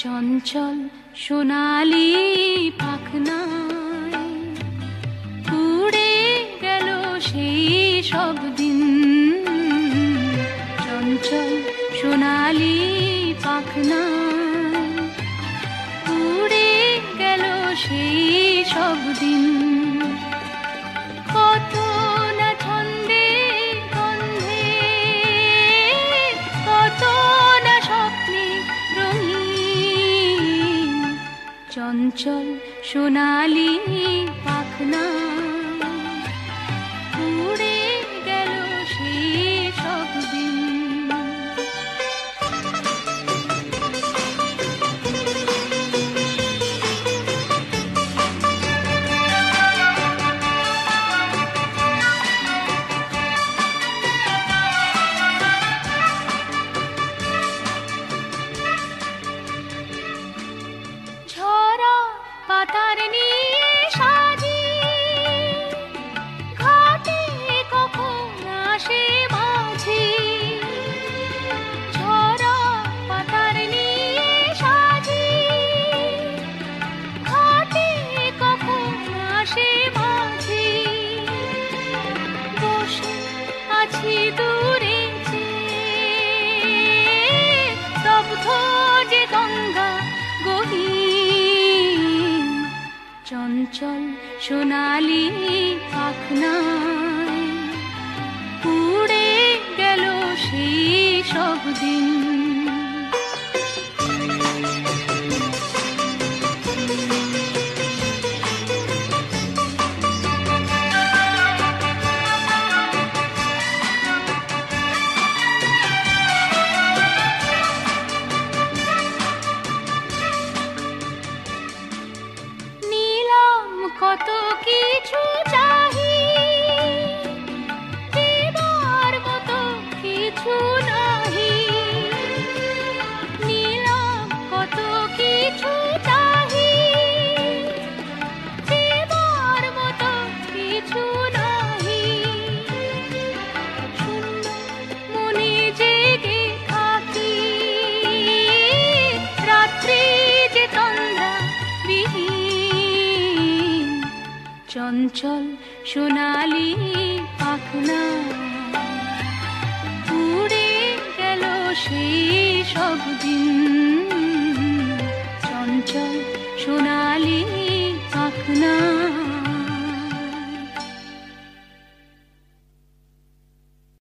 চঞ্চল সোনালি পাখনায় উড়ে গেল সেই সব দিন। চঞ্চল সোনালি পাখনায় উড়ে গেল সেই সব দিন। কত না ছন্দে গন্ধে, কত না স্বপ্নে রঙিন। চঞ্চল সোনালি পাখনা উড়ে গেল সেই সব দিন। ঝরা পাতার নিয়ে সাজি ঘাটে কখন আসে মাঝি। ঝরা পাতার নিয়ে সাজি ঘাটে কখন আসে মাঝি। বসে আছি দূরে স্তব্ধ যে গঙ্গা গহীন। চঞ্চল সোনালি পাখনায় উড়ে গেল সেই সব দিন। কত কিছু চাহি দেবার মতো কিছু নাহি। নিলাম কত কিছু চাহি দেবার মতো কিছু নাহি। শূন্য মনে জেগে থাকি রাত্রি যে তন্দ্রা বিহীন। চঞ্চল সোনালি পাখনা উড়ে গেল সেই সব দিন। চঞ্চল সোনালি